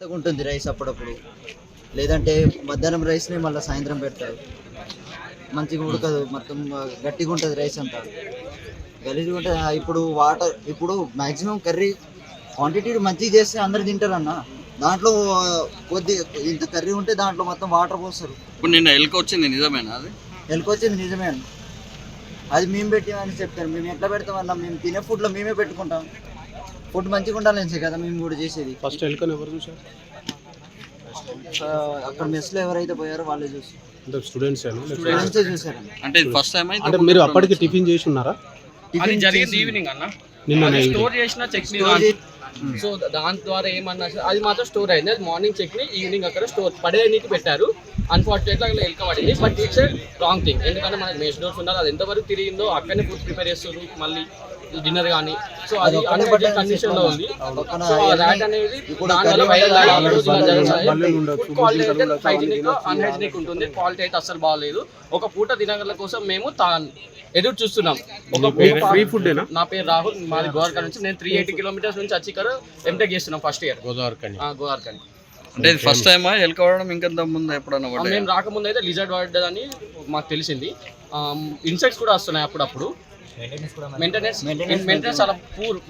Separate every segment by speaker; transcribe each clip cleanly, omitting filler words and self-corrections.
Speaker 1: ఉంటుంది రైస్ అప్పుడప్పుడు, లేదంటే మధ్యాహ్నం రైస్ని మళ్ళీ సాయంత్రం పెడతారు. మంచిగా ఉడకదు, మొత్తం గట్టిగా ఉంటుంది రైస్ అంతా, గలీజ్గా ఉంటుంది. ఇప్పుడు వాటర్, ఇప్పుడు మ్యాక్సిమం కర్రీ క్వాంటిటీ మంచిగా చేస్తే అందరు తింటారన్న. దాంట్లో కొద్ది ఇంత కర్రీ ఉంటే దాంట్లో మొత్తం వాటర్ పోస్తారు.
Speaker 2: ఇప్పుడు నిన్న ఎలుక వచ్చింది, నిజమేనా? అది
Speaker 1: ఎలుక వచ్చింది నిజమే అన్న. అది మేము పెట్టామని చెప్తారు. మేము ఎట్లా పెడతామన్నా, మేము తినే ఫుడ్లో మేమే పెట్టుకుంటాం. ఫుడ్ మంచిగా ఉండాలని కదా మేము కూడా చేసేది.
Speaker 3: ఫస్ట్ ఎలుకను ఎవరు చూసారు?
Speaker 1: అక్కడ మెస్లో ఎవరైతే పోయారో వాళ్ళే చూసి,
Speaker 3: స్టూడెంట్స్
Speaker 1: చూసారండి.
Speaker 2: అంటే ఫస్ట్ టైం
Speaker 3: అంటే మీరు అప్పటికి టిఫిన్ చేసి ఉన్నారా?
Speaker 4: అది జరిగింది ఈవినింగ్ అన్న.
Speaker 3: నిన్న
Speaker 4: స్టోర్ చేసిన చట్నీ, సో దాని ద్వారా ఏమన్నా అది మాత్రం స్టోర్ అయింది. అది మార్నింగ్ చట్నీ, ఈవినింగ్ అక్కడ స్టోర్ పడేయడానికి పెట్టారు. అన్ఫార్చునేట్లీ అక్కడ ఎలుక పడింది. బట్ ఇట్స్ రాంగ్ థింగ్, ఎందుకంటే మనకి మెస్ డోర్స్ ఉన్నారు. అది ఎంతవరకు తిరిగిందో అక్కడనే ఫుడ్ ప్రిపేర్ చేస్తారు, మళ్ళీ డిన్నర్ కానీ. సో అది అన్హైజీనిక్ కండిషన్ లో ఉంది. సో ర్యాట్ అనేది దానివల్ల ఫుడ్ క్వాలిటీ అయితే హైజీనిక్ అన్హైజీనిక్ ఉంటుంది. క్వాలిటీ అయితే అస్సలు బాగాలేదు. ఒక పూట తినగల కోసం మేము ఎదురు చూస్తున్నాం. ఒక
Speaker 3: ఫ్రీ ఫుడ్.
Speaker 4: నా పేరు రాహుల్, మాది గోవార్కర్ నుంచి. నేను 380 కిలోమీటర్స్ నుంచి వచ్చి ఇక్కడ ఎంటెక్ చేస్తున్నాం ఫస్ట్ ఇయర్ గోవార్కర్.
Speaker 2: అంటే ఇది ఫస్ట్ టైమా ఎలుక పడడం? ఇంకంత ముందు ఎప్పుడన్నా
Speaker 4: మేము రాకముందు అయితే లిజర్డ్ పడ్డదని మాకు తెలిసింది. ఇన్సెక్ట్స్ కూడా వస్తున్నాయి అప్పుడప్పుడు. మెయింటెనెన్స్ చాలా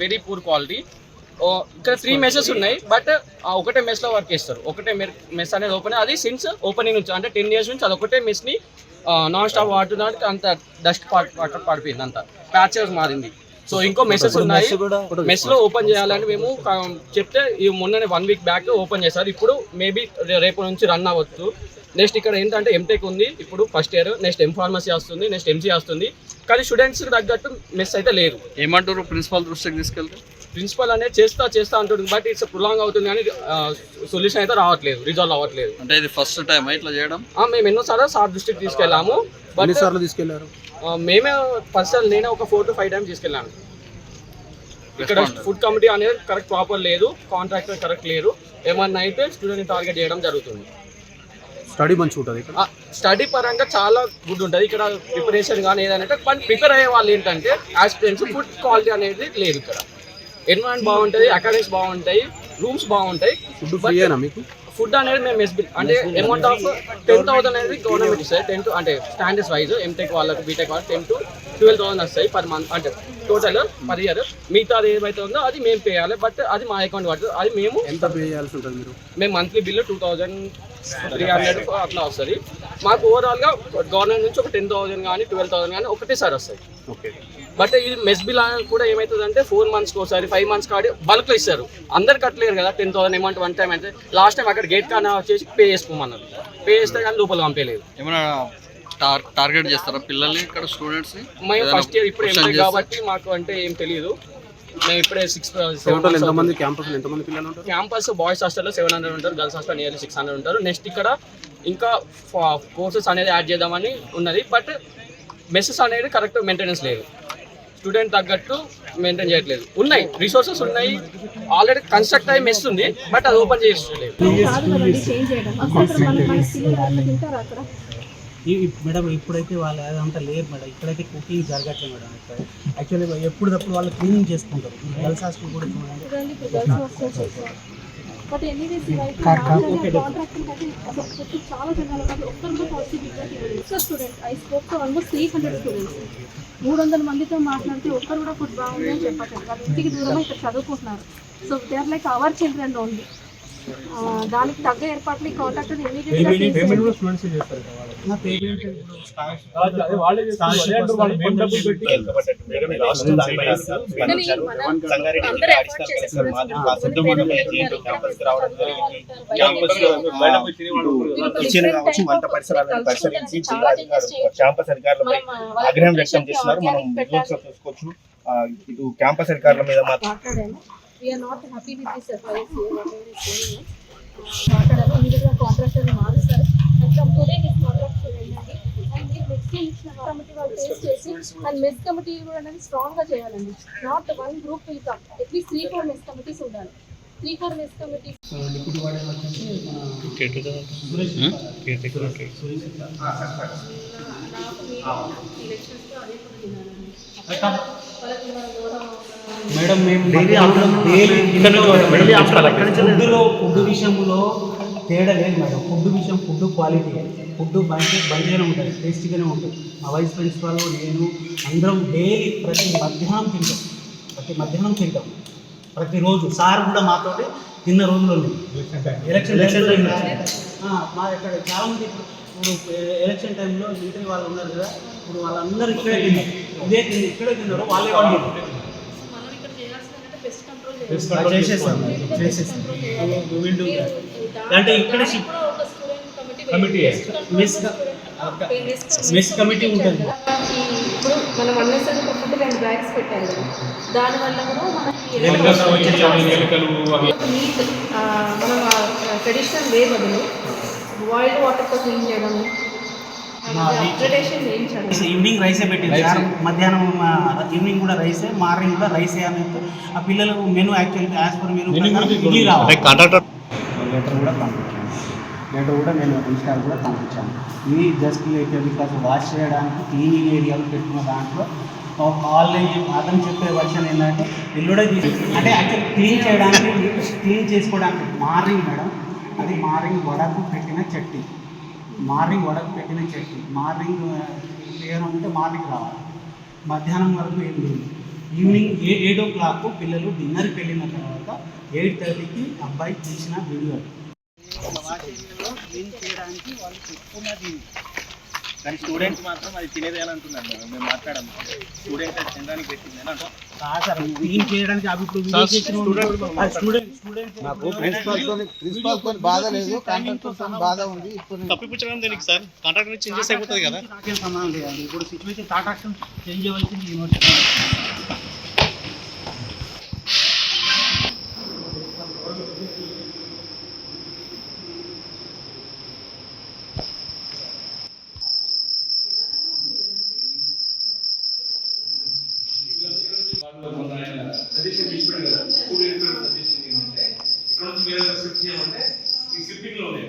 Speaker 4: వెరీ పూర్ క్వాలిటీ. ఇక్కడ 3 మెసెస్ ఉన్నాయి, బట్ ఒకటే మెస్లో వర్క్ చేస్తారు. ఒకటే మెస్ అనేది ఓపెన్, అది సిన్స్ ఓపెనింగ్ నుంచి అంటే 10 years నుంచి అది ఒకటే మెస్ని నాన్ స్టాప్ వాడుతున్నట్టు అంత డస్ట్ పడిపోయింది, అంత ప్యాచెస్ మారింది. సో ఇంకో మెసెస్ ఉన్నాయి, మెస్లో ఓపెన్ చేయాలని మేము చెప్తే మొన్ననే 1 week బ్యాక్ ఓపెన్ చేశారు. ఇప్పుడు మేబీ రేపు నుంచి రన్ అవ్వచ్చు. నెక్స్ట్ ఇక్కడ ఏంటంటే ఎంటెక్ ఉంది ఇప్పుడు ఫస్ట్ ఇయర్, నెక్స్ట్ ఫార్మసీ వస్తుంది, నెక్స్ట్ ఎంసీ వస్తుంది. కానీ స్టూడెంట్స్కి తగ్గట్టు మెస్ అయితే లేదు.
Speaker 2: ఏమంటారు ప్రిన్సిపల్ దృష్టికి తీసుకెళ్తే?
Speaker 4: ప్రిన్సిపల్ అనేది చేస్తా అంటుంది, బట్ ఇట్స్ ప్రొలాంగ్ అవుతుంది కానీ సొల్యూషన్ అయితే రావట్లేదు, రిజాల్వ్ అవ్వట్లేదు.
Speaker 2: అంటే ఇది ఫస్ట్ టైం ఇట్లా చేయడం?
Speaker 4: మేము ఎన్నోసార్లు సార్ దృష్టికి తీసుకెళ్ళాము.
Speaker 3: తీసుకెళ్లారు
Speaker 4: మేమే పర్సనల్ నేనే ఒక 4 to 5 times తీసుకెళ్ళాను. ఇక్కడ ఫుడ్ కమిటీ అనేది కరెక్ట్ ప్రాపర్ లేదు, కాంట్రాక్టర్ కరెక్ట్ లేరు. ఏమన్నా అయితే స్టూడెంట్ టార్గెట్ చేయడం జరుగుతుంది.
Speaker 3: స్టడీ మంచిగా ఉంటుంది ఇక్కడ,
Speaker 4: స్టడీ పరంగా చాలా గుడ్ ఉంటుంది ఇక్కడ. ప్రిపరేషన్ కానీ ఏదంటే కానీ ప్రిపేర్ అయ్యే వాళ్ళు ఏంటంటే ఆస్పిరెంట్స్, ఫుడ్ క్వాలిటీ అనేది లేదు ఇక్కడ. ఎన్విరాన్మెంట్ బాగుంటుంది, అకాడమిక్స్ బాగుంటాయి, రూమ్స్ బాగుంటాయి. ఫుడ్ అనేది మేము అంటే అమౌంట్ ఆఫ్ 10,000 అనేది గవర్నమెంట్ ఇస్తాయి. 10 to అంటే స్టాండర్డ్స్ వైజ్ ఎంటెక్ వాళ్ళకి, బీటెక్ వాళ్ళకి 10 to 12,000 వస్తాయి పర్ మంత్, అంటే టోటల్ పర్ ఇయర్. మిగతాది ఏమైతే ఉందో అది మేము పే చేయాలి, బట్ అది మా అకౌంట్ పడుతుంది. అది మేము
Speaker 3: ఎంత పే చేయాల్సి ఉంటుంది?
Speaker 4: మేము మంత్లీ బిల్లు 2,300 అట్లా వస్తుంది మాకు. ఓవరాల్గా గవర్నమెంట్ నుంచి ఒక 10,000 కానీ 12,000 కానీ ఒకటేసారి వస్తాయి. బట్ ఇది మెస్ బిల్ కూడా ఏమవుతుందంటే 4 months ఒకసారి, 5 months కాడి బల్క్లో ఇస్తారు. అందరు కట్టలేరు కదా 10,000 అమౌంట్ వన్ టైం. అంటే లాస్ట్ టైం అక్కడ గేట్ కానీ వచ్చేసి పే చేసుకోమన్నారు. పే చేస్తే కానీ లోపల పంపేయలేదు.
Speaker 2: ఏమైనా టార్గెట్ చేస్తారా పిల్లల్ని ఇక్కడ స్టూడెంట్స్?
Speaker 4: మేము ఫస్ట్ ఇయర్ ఇప్పుడు ఎంపీ కాబట్టి మాకు అంటే ఏం తెలియదు. మేము ఇప్పుడే 6
Speaker 3: మంది పిల్లలు ఉంటారు.
Speaker 4: క్యాంపస్ బాయ్స్ హాస్టల్లో 700 ఉంటారు, గర్ల్స్ హాస్టల్ నియర్లీ 600 ఉంటారు. నెక్స్ట్ ఇక్కడ ఇంకా కోర్సెస్ అనేది యాడ్ చేద్దామని ఉన్నది, బట్ మెస్సెస్ అనేది కరెక్ట్ మెయింటెనెన్స్ లేదు. స్టూడెంట్ తగ్గట్టు మెయింటైన్ చేయట్లేదు. ఉన్నాయి రిసోర్సెస్ ఉన్నాయి, ఆల్రెడీ కన్స్ట్రక్ట్ అయ్యి మెస్ ఉంది, బట్ అది ఓపెన్ చేయట్లేదు.
Speaker 5: మేడం ఇప్పుడైతే వాళ్ళు అదంతా లేదు మేడం, ఇక్కడైతే కుకింగ్ జరగట్లేదు మేడం. ఇక్కడ యాక్చువల్లీ ఎప్పుడప్పుడు వాళ్ళు క్లీనింగ్ చేసుకుంటారు. గర్ల్స్ హాస్టల్ కూడా
Speaker 6: బట్ ఎనీవేస్ చాలా జనాలు ఒక్కరు positive student. I spoke to almost 300 students. 300 మందితో మాట్లాడితే ఒక్కరు కూడా ఫుడ్ బాగుంది అని చెప్పట్లేదు. వాళ్ళు ఇంటికి దూరమే ఇక్కడ చదువుకుంటున్నారు. So they are like our children only. దానికి తగ్గ ఏర్పాట్లు ఈ కాంట్రాక్టర్
Speaker 7: కావచ్చు వంట పరిసరాలను పరిశీలించి క్యాంపస్ అధికారులపై ఆగ్రహం వ్యక్తం చేస్తున్నారు. మనం చూసుకోవచ్చు. ఇటు క్యాంపస్ అధికారుల మీద
Speaker 6: We are not happy with this FIS here, whatever is going on. మాట్లాడారు, ఇమీడియట్గా కాంట్రాక్టర్ని మారుస్తారు. అండ్ ఫ్రమ్ టుడే ఈ కాంట్రాక్ట్ చూడండి. అండ్ మీరు నెక్స్ట్ ఇచ్చిన కమిటీ వాళ్ళు టేస్ట్ చేసి అండ్ మెస్ కమిటీ కూడా అనేది స్ట్రాంగ్గా చేయాలండి. Not 1 group will come, at least 3-4 mess committees ఉండాలి. 3-4 మెస్ కమిటీ
Speaker 5: లిక్విడ్ వాడే వచ్చేసి మన సురేష్ సురేష్ మేడం మేము ఫుడ్ విషయంలో తేడా లేదు మేడం. ఫుడ్ క్వాలిటీ, ఫుడ్ బండిగానే ఉంటుంది, టేస్టీగానే ఉంటుంది. మా వైస్ ప్రిన్సిపాల్ నేను అందరం డైలీ ప్రతి మధ్యాహ్నం తింటాం ప్రతిరోజు. సార్ కూడా మాతోటి తిన్న రోజులు ఉన్నాయి. ఎలక్షన్ మా ఇక్కడ చాలామంది ఇప్పుడు ఎలక్షన్ టైంలో మిలిటరీ వాళ్ళు ఉన్నారు కదా, ఇప్పుడు వాళ్ళందరూ ఇక్కడే తిన్నారు, ఇక్కడే తిన్నారు, వాళ్ళే వండారు. చేసేస్తాం అంటే ఇక్కడ మెస్ కమిటీ ఉంటుంది.
Speaker 6: ఇప్పుడు మనం అన్నెసరీ ఫుడ్ 2 బ్యాగ్స్ పెట్టారు కదా, దానివల్ల కూడా నీట్ మనం ట్రెడిషనల్ వే బదులు బాయిల్డ్ వాటర్తో క్లీన్ చేయడం, అప్గ్రేడేషన్ చేయించడం.
Speaker 5: ఈవినింగ్ రైసే పెట్టింది సార్, మధ్యాహ్నం ఈవినింగ్ కూడా రైసే, మార్నింగ్ కూడా రైసే అని ఆ పిల్లలకు మెనూ యాక్చువల్గా యాజ్ పర్ మెనూ ఇడ్లీ రావాలి. లెటర్ కూడా నేను ఇన్స్టాల్ కూడా పంపించాను. ఇది జస్ట్ బికాస్ వాష్ చేయడానికి క్లీనింగ్ ఏరియాలో పెట్టుకున్న దాంట్లో ఆన్లైన్ అతను చెప్పే వర్షన్ ఏంటంటే ఎల్లుడే అంటే యాక్చువల్ క్లీన్ చేసుకోవడానికి మార్నింగ్ మేడం, అది మార్నింగ్ వడకు పెట్టిన చట్నీ, మార్నింగ్ ఏమంటే మార్నింగ్ రావాలి, మధ్యాహ్నం వరకు ఏం లేదు. ఈవినింగ్ 8 o'clock పిల్లలు డిన్నర్కి వెళ్ళిన తర్వాత 8:30కి అబ్బాయి తీసిన వీడియో. క్లీన్ చేయడానికి వాళ్ళు పెట్టుకున్నది,
Speaker 7: కానీ స్టూడెంట్స్ మాత్రం అది తినేదేయాలంటున్నారు. మేము మాట్లాడాము, స్టూడెంట్ తినడానికి పెట్టింది అని అంటాం
Speaker 5: సార్. క్లీన్ చేయడానికి అవి ఇప్పుడు
Speaker 1: ప్రిన్సిపాల్తో బాధ లేదు, కాంట్రాక్టర్తో బాధ ఉంది.
Speaker 3: తప్పిపుచ్చడం దేనికి సార్? కాంట్రాక్టర్ చేంజెస్ అయిపోతుంది కదా.
Speaker 5: నాకేం సంబంధం లేదండి. ఇప్పుడు సిచ్యువేషన్ కాంట్రాక్టర్ చేంజ్ అవ్వాల్సింది యూనివర్సిటీ.
Speaker 8: సజెషన్ తీసుకున్నాడు కదా, స్టూడెంట్ సజెషన్ ఏంటంటే ఇక్కడ నుంచి వేరే షిఫ్ట్ చేయమంటే ఈ షిఫ్టింగ్ లో ఉన్నాయి.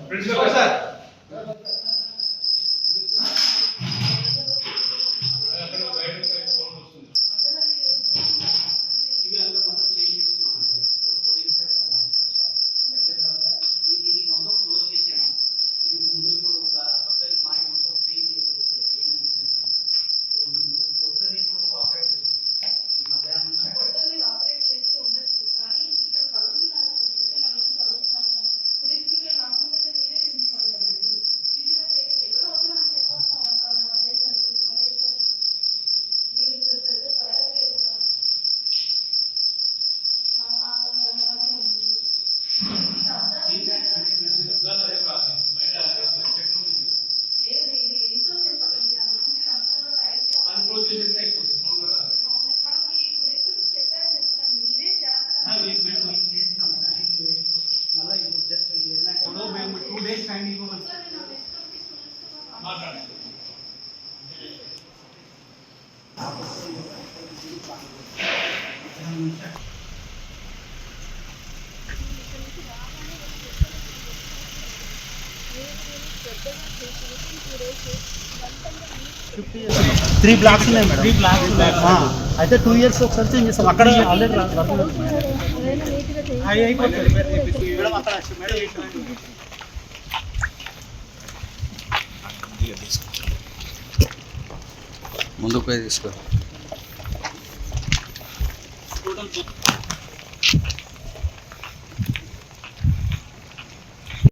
Speaker 8: ప్రిన్సిపల్ సార్
Speaker 5: మళ్ళీ జస్ట్ మేము 2 days టైం ఇవ్వమని
Speaker 8: మాట్లాడండి.
Speaker 5: త్రీ బ్లాక్స్ ఉన్నాయి మేడం. 3 blocks అయితే 2 years ఒకసారి చేంజ్ చేస్తాం. అక్కడ ఆల్రెడీ అయిపోతుంది మేడం. అక్కడ
Speaker 2: ముందుకు పోయి తీసుకో.